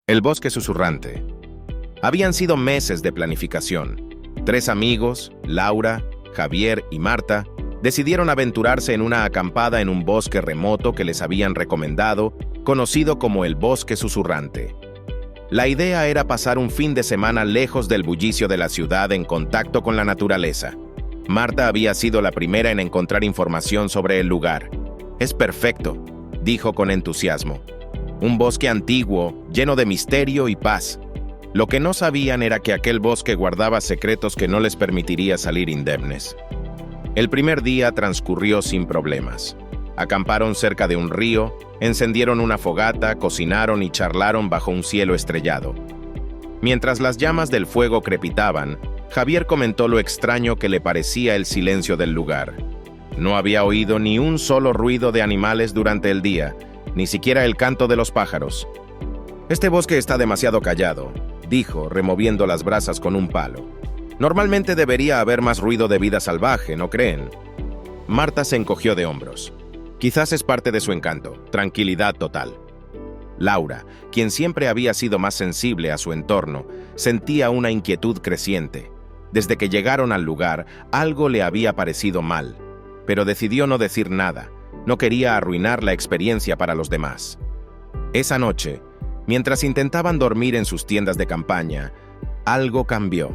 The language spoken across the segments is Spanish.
El bosque susurrante. Habían sido meses de planificación. 3 amigos, Laura, Javier y Marta, decidieron aventurarse en una acampada en un bosque remoto que les habían recomendado, conocido como el Bosque Susurrante. La idea era pasar un fin de semana lejos del bullicio de la ciudad en contacto con la naturaleza. Marta había sido la primera en encontrar información sobre el lugar. «Es perfecto», dijo con entusiasmo. Un bosque antiguo, lleno de misterio y paz. Lo que no sabían era que aquel bosque guardaba secretos que no les permitiría salir indemnes. El primer día transcurrió sin problemas. Acamparon cerca de un río, encendieron una fogata, cocinaron y charlaron bajo un cielo estrellado. Mientras las llamas del fuego crepitaban, Javier comentó lo extraño que le parecía el silencio del lugar. No había oído ni un solo ruido de animales durante el día, ni siquiera el canto de los pájaros. «Este bosque está demasiado callado», dijo, removiendo las brasas con un palo. «Normalmente debería haber más ruido de vida salvaje, ¿no creen?» Marta se encogió de hombros. Quizás es parte de su encanto, tranquilidad total. Laura, quien siempre había sido más sensible a su entorno, sentía una inquietud creciente. Desde que llegaron al lugar, algo le había parecido mal, pero decidió no decir nada. No quería arruinar la experiencia para los demás. Esa noche, mientras intentaban dormir en sus tiendas de campaña, algo cambió.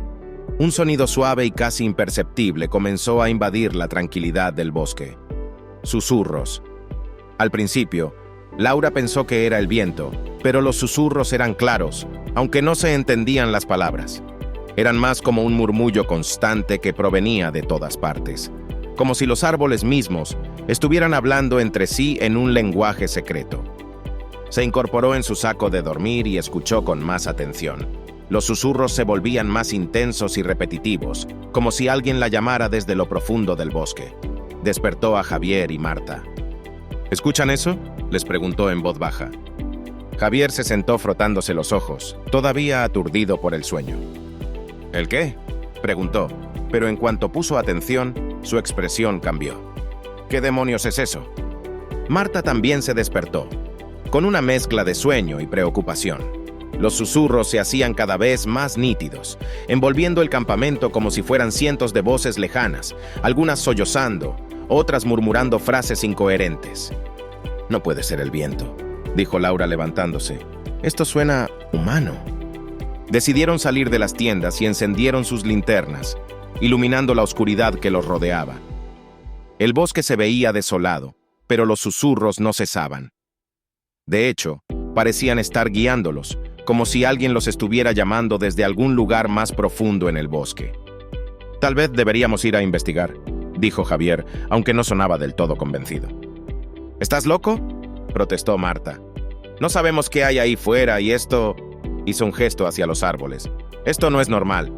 Un sonido suave y casi imperceptible comenzó a invadir la tranquilidad del bosque. Susurros. Al principio, Laura pensó que era el viento, pero los susurros eran claros, aunque no se entendían las palabras. Eran más como un murmullo constante que provenía de todas partes, como si los árboles mismos estuvieran hablando entre sí en un lenguaje secreto. Se incorporó en su saco de dormir y escuchó con más atención. Los susurros se volvían más intensos y repetitivos, como si alguien la llamara desde lo profundo del bosque. Despertó a Javier y Marta. «¿Escuchan eso?», les preguntó en voz baja. Javier se sentó frotándose los ojos, todavía aturdido por el sueño. «¿El qué?», preguntó, pero en cuanto puso atención, su expresión cambió. «¿Qué demonios es eso?». Marta también se despertó, con una mezcla de sueño y preocupación. Los susurros se hacían cada vez más nítidos, envolviendo el campamento como si fueran cientos de voces lejanas, algunas sollozando, otras murmurando frases incoherentes. «No puede ser el viento», dijo Laura levantándose. «Esto suena humano». Decidieron salir de las tiendas y encendieron sus linternas, iluminando la oscuridad que los rodeaba. El bosque se veía desolado, pero los susurros no cesaban. De hecho, parecían estar guiándolos, como si alguien los estuviera llamando desde algún lugar más profundo en el bosque. «Tal vez deberíamos ir a investigar», dijo Javier, aunque no sonaba del todo convencido. «¿Estás loco?», protestó Marta. «No sabemos qué hay ahí fuera y esto…», hizo un gesto hacia los árboles. «Esto no es normal».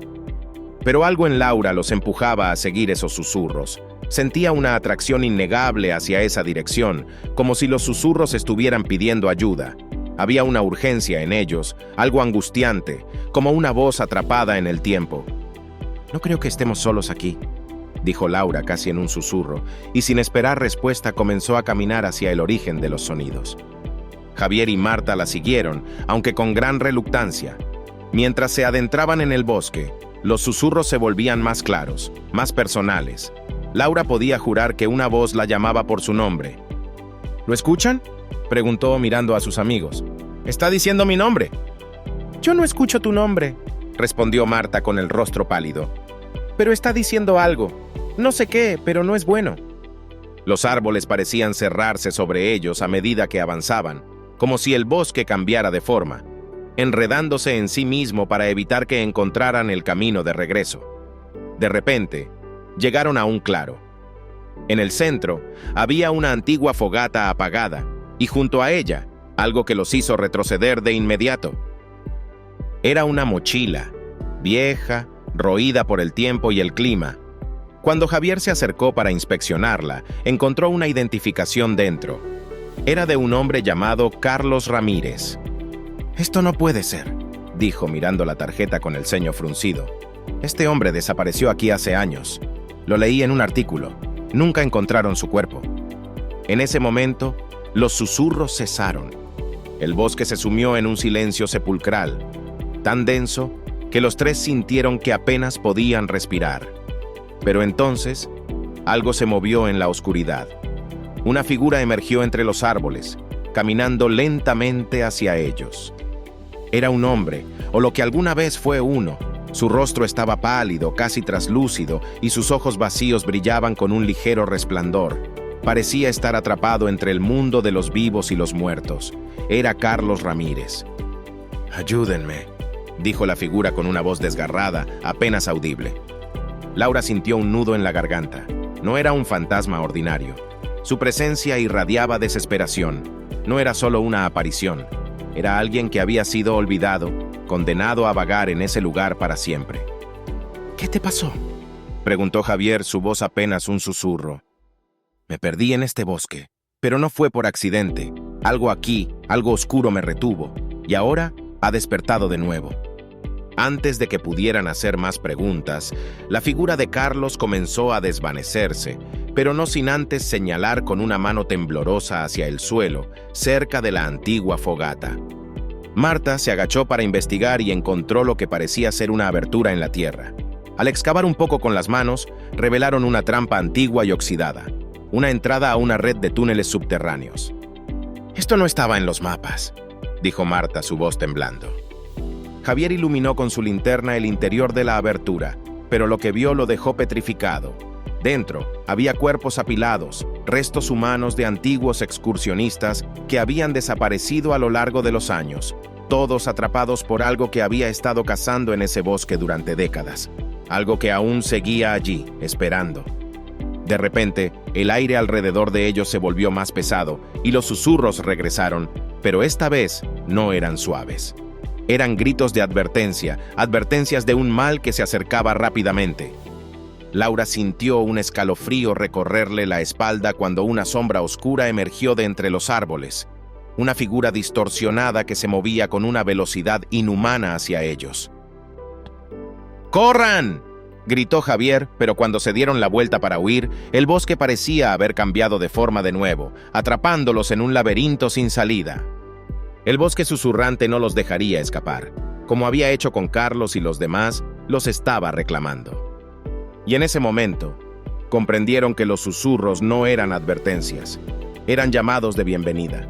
Pero algo en Laura los empujaba a seguir esos susurros. Sentía una atracción innegable hacia esa dirección, como si los susurros estuvieran pidiendo ayuda. Había una urgencia en ellos, algo angustiante, como una voz atrapada en el tiempo. «No creo que estemos solos aquí», dijo Laura casi en un susurro, y sin esperar respuesta comenzó a caminar hacia el origen de los sonidos. Javier y Marta la siguieron, aunque con gran reluctancia. Mientras se adentraban en el bosque, los susurros se volvían más claros, más personales. Laura podía jurar que una voz la llamaba por su nombre. «¿Lo escuchan?», preguntó mirando a sus amigos. «Está diciendo mi nombre». «Yo no escucho tu nombre», respondió Marta con el rostro pálido. «Pero está diciendo algo. No sé qué, pero no es bueno». Los árboles parecían cerrarse sobre ellos a medida que avanzaban, como si el bosque cambiara de forma, enredándose en sí mismo para evitar que encontraran el camino de regreso. De repente, llegaron a un claro. En el centro, había una antigua fogata apagada, y junto a ella, algo que los hizo retroceder de inmediato. Era una mochila, vieja, roída por el tiempo y el clima. Cuando Javier se acercó para inspeccionarla, encontró una identificación dentro. Era de un hombre llamado Carlos Ramírez. «Esto no puede ser», dijo mirando la tarjeta con el ceño fruncido. «Este hombre desapareció aquí hace años. Lo leí en un artículo. Nunca encontraron su cuerpo». En ese momento, los susurros cesaron. El bosque se sumió en un silencio sepulcral, tan denso que los tres sintieron que apenas podían respirar. Pero entonces, algo se movió en la oscuridad. Una figura emergió entre los árboles, caminando lentamente hacia ellos. Era un hombre, o lo que alguna vez fue uno. Su rostro estaba pálido, casi traslúcido, y sus ojos vacíos brillaban con un ligero resplandor. Parecía estar atrapado entre el mundo de los vivos y los muertos. Era Carlos Ramírez. «Ayúdenme», dijo la figura con una voz desgarrada, apenas audible. Laura sintió un nudo en la garganta. No era un fantasma ordinario. Su presencia irradiaba desesperación. No era solo una aparición. Era alguien que había sido olvidado, condenado a vagar en ese lugar para siempre. «¿Qué te pasó?», preguntó Javier, su voz apenas un susurro. «Me perdí en este bosque, pero no fue por accidente. Algo aquí, algo oscuro me retuvo, y ahora ha despertado de nuevo». Antes de que pudieran hacer más preguntas, la figura de Carlos comenzó a desvanecerse, pero no sin antes señalar con una mano temblorosa hacia el suelo, cerca de la antigua fogata. Marta se agachó para investigar y encontró lo que parecía ser una abertura en la tierra. Al excavar un poco con las manos, revelaron una trampa antigua y oxidada, una entrada a una red de túneles subterráneos. «Esto no estaba en los mapas», dijo Marta, su voz temblando. Javier iluminó con su linterna el interior de la abertura, pero lo que vio lo dejó petrificado. Dentro había cuerpos apilados, restos humanos de antiguos excursionistas que habían desaparecido a lo largo de los años, todos atrapados por algo que había estado cazando en ese bosque durante décadas, algo que aún seguía allí, esperando. De repente, el aire alrededor de ellos se volvió más pesado y los susurros regresaron, pero esta vez no eran suaves. Eran gritos de advertencia, advertencias de un mal que se acercaba rápidamente. Laura sintió un escalofrío recorrerle la espalda cuando una sombra oscura emergió de entre los árboles, una figura distorsionada que se movía con una velocidad inhumana hacia ellos. ¡Corran!, gritó Javier, pero cuando se dieron la vuelta para huir, el bosque parecía haber cambiado de forma de nuevo, atrapándolos en un laberinto sin salida. El bosque susurrante no los dejaría escapar. Como había hecho con Carlos y los demás, los estaba reclamando. Y en ese momento, comprendieron que los susurros no eran advertencias, eran llamados de bienvenida.